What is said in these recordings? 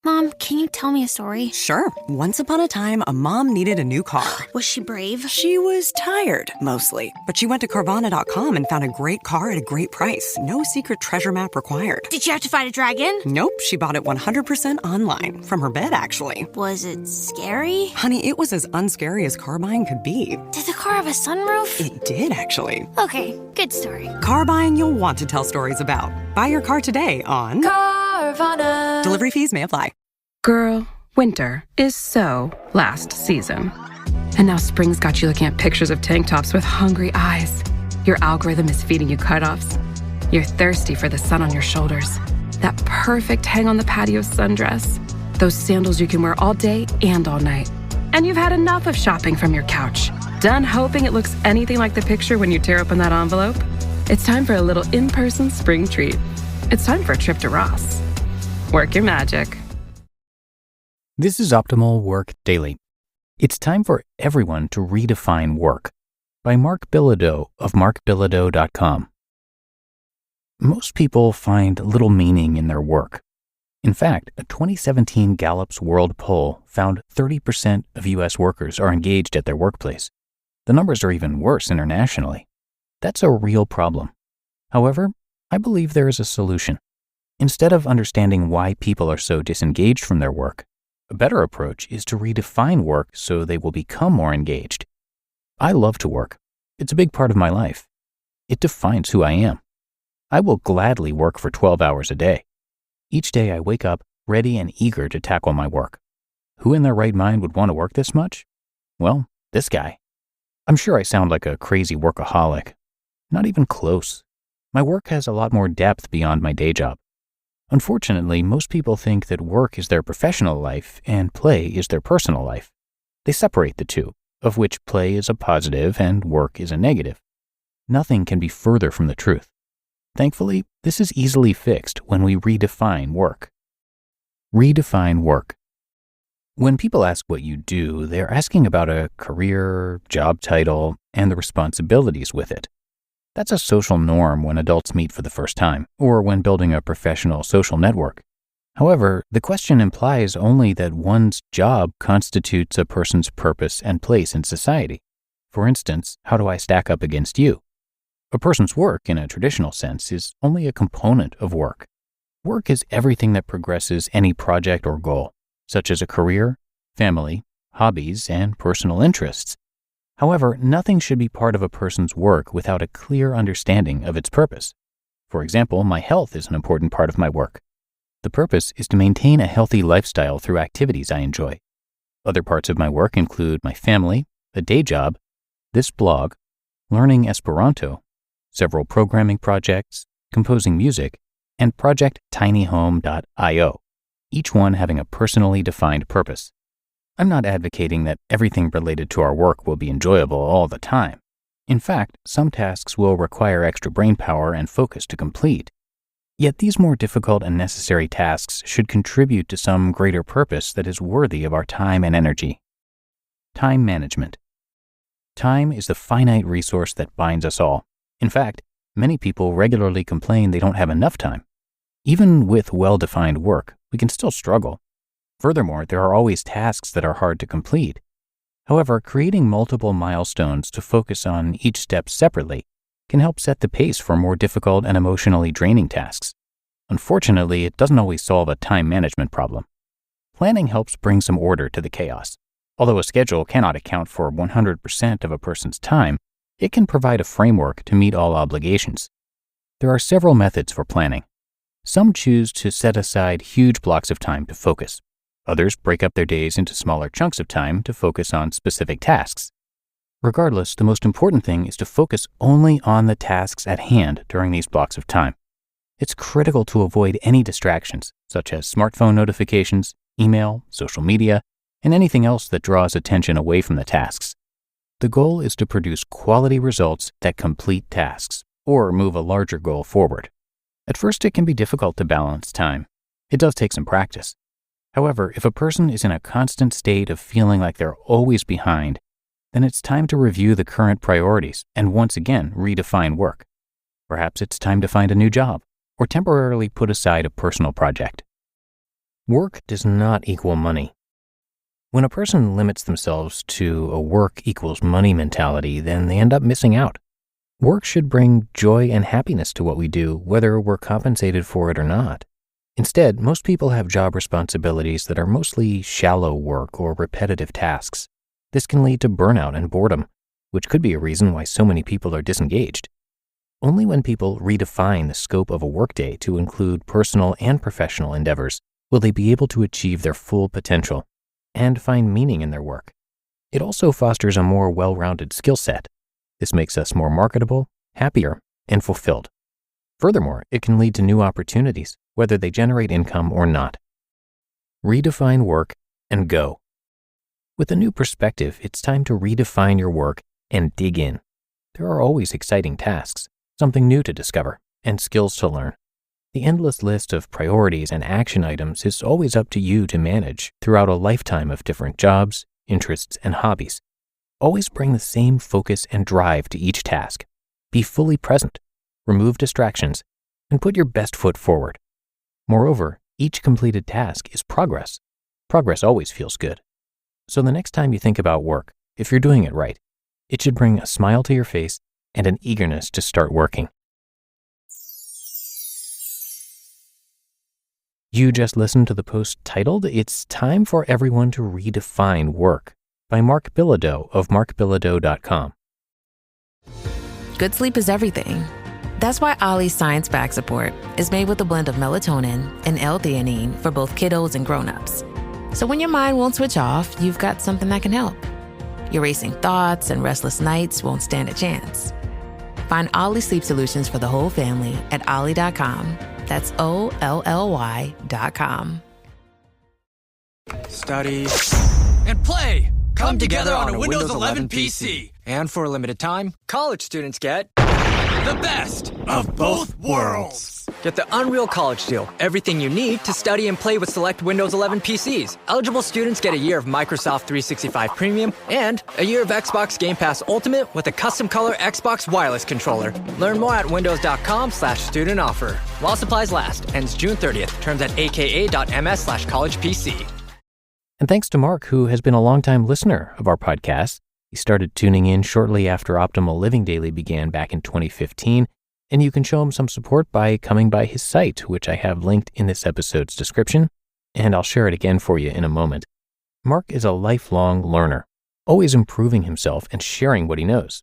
Mom, can you tell me a story? Sure. Once upon a time, a mom needed a new car. Was she brave? She was tired, mostly. But she went to Carvana.com and found a great car at a great price. No secret treasure map required. Did she have to fight a dragon? Nope, she bought it 100% online. From her bed, actually. Was it scary? Honey, it was as unscary as car buying could be. Did the car have a sunroof? It did, actually. Okay, good story. Car buying you'll want to tell stories about. Buy your car today on Carvana. Delivery fees may apply. Girl, winter is so last season. And now spring's got you looking at pictures of tank tops with hungry eyes. Your algorithm is feeding you cutoffs. You're thirsty for the sun on your shoulders. That perfect hang on the patio sundress. Those sandals you can wear all day and all night. And you've had enough of shopping from your couch. Done hoping it looks anything like the picture when you tear open that envelope? It's time for a little in-person spring treat. It's time for a trip to Ross. Work your magic. This is Optimal Work Daily. It's time for everyone to redefine work by Marc Bilodeau of marcbilodeau.com. Most people find little meaning in their work. In fact, a 2017 Gallup's World Poll found 30% of U.S. workers are engaged at their workplace. The numbers are even worse internationally. That's a real problem. However, I believe there is a solution. Instead of understanding why people are so disengaged from their work, a better approach is to redefine work so they will become more engaged. I love to work. It's a big part of my life. It defines who I am. I will gladly work for 12 hours a day. Each day I wake up ready and eager to tackle my work. Who in their right mind would want to work this much? Well, this guy. I'm sure I sound like a crazy workaholic. Not even close. My work has a lot more depth beyond my day job. Unfortunately, most people think that work is their professional life and play is their personal life. They separate the two, of which play is a positive and work is a negative. Nothing can be further from the truth. Thankfully, this is easily fixed when we redefine work. Redefine work. When people ask what you do, they're asking about a career, job title, and the responsibilities with it. That's a social norm when adults meet for the first time, or when building a professional social network. However, the question implies only that one's job constitutes a person's purpose and place in society. For instance, how do I stack up against you? A person's work, in a traditional sense, is only a component of work. Work is everything that progresses any project or goal, such as a career, family, hobbies, and personal interests. However, nothing should be part of a person's work without a clear understanding of its purpose. For example, my health is an important part of my work. The purpose is to maintain a healthy lifestyle through activities I enjoy. Other parts of my work include my family, a day job, this blog, learning Esperanto, several programming projects, composing music, and Project tinyhome.io, each one having a personally defined purpose. I'm not advocating that everything related to our work will be enjoyable all the time. In fact, some tasks will require extra brainpower and focus to complete. Yet these more difficult and necessary tasks should contribute to some greater purpose that is worthy of our time and energy. Time management. Time is the finite resource that binds us all. In fact, many people regularly complain they don't have enough time. Even with well-defined work, we can still struggle. Furthermore, there are always tasks that are hard to complete. However, creating multiple milestones to focus on each step separately can help set the pace for more difficult and emotionally draining tasks. Unfortunately, it doesn't always solve a time management problem. Planning helps bring some order to the chaos. Although a schedule cannot account for 100% of a person's time, it can provide a framework to meet all obligations. There are several methods for planning. Some choose to set aside huge blocks of time to focus. Others break up their days into smaller chunks of time to focus on specific tasks. Regardless, the most important thing is to focus only on the tasks at hand during these blocks of time. It's critical to avoid any distractions, such as smartphone notifications, email, social media, and anything else that draws attention away from the tasks. The goal is to produce quality results that complete tasks, or move a larger goal forward. At first, it can be difficult to balance time. It does take some practice. However, if a person is in a constant state of feeling like they're always behind, then it's time to review the current priorities and once again redefine work. Perhaps it's time to find a new job or temporarily put aside a personal project. Work does not equal money. When a person limits themselves to a work equals money mentality, then they end up missing out. Work should bring joy and happiness to what we do, whether we're compensated for it or not. Instead, most people have job responsibilities that are mostly shallow work or repetitive tasks. This can lead to burnout and boredom, which could be a reason why so many people are disengaged. Only when people redefine the scope of a workday to include personal and professional endeavors will they be able to achieve their full potential and find meaning in their work. It also fosters a more well-rounded skill set. This makes us more marketable, happier, and fulfilled. Furthermore, it can lead to new opportunities, whether they generate income or not. Redefine work and go. With a new perspective, it's time to redefine your work and dig in. There are always exciting tasks, something new to discover, and skills to learn. The endless list of priorities and action items is always up to you to manage throughout a lifetime of different jobs, interests, and hobbies. Always bring the same focus and drive to each task. Be fully present, remove distractions, and put your best foot forward. Moreover, each completed task is progress. Progress always feels good. So the next time you think about work, if you're doing it right, it should bring a smile to your face and an eagerness to start working. You just listened to the post titled, "It's Time for Everyone to Redefine Work" by Marc Bilodeau of marcbilodeau.com. Good sleep is everything. That's why Ollie's Science Back Support is made with a blend of melatonin and L-theanine for both kiddos and grown-ups. So when your mind won't switch off, you've got something that can help. Your racing thoughts and restless nights won't stand a chance. Find Ollie Sleep Solutions for the whole family at ollie.com. That's OLLY.com. Study and play come together on a Windows 11 PC. And for a limited time, college students get the best of both worlds. Get the Unreal College Deal. Everything you need to study and play with select Windows 11 PCs. Eligible students get a year of Microsoft 365 Premium and a year of Xbox Game Pass Ultimate with a custom color Xbox wireless controller. Learn more at windows.com/student offer. While supplies last. Ends June 30th. Terms at aka.ms/collegepc. And thanks to Marc, who has been a longtime listener of our podcast. He started tuning in shortly after Optimal Living Daily began back in 2015, and you can show him some support by coming by his site, which I have linked in this episode's description, and I'll share it again for you in a moment. Marc is a lifelong learner, always improving himself and sharing what he knows.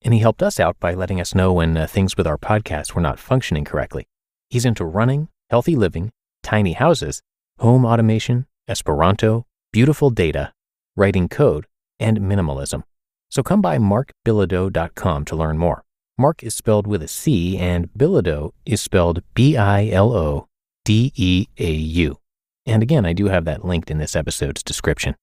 And he helped us out by letting us know when things with our podcast were not functioning correctly. He's into running, healthy living, tiny houses, home automation, Esperanto, beautiful data, writing code, and minimalism. So come by marcbilodeau.com to learn more. Marc is spelled with a C and Bilodeau is spelled Bilodeau. And again, I do have that linked in this episode's description.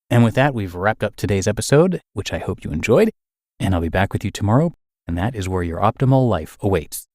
And with that, we've wrapped up today's episode, which I hope you enjoyed. And I'll be back with you tomorrow, and that is where your optimal life awaits.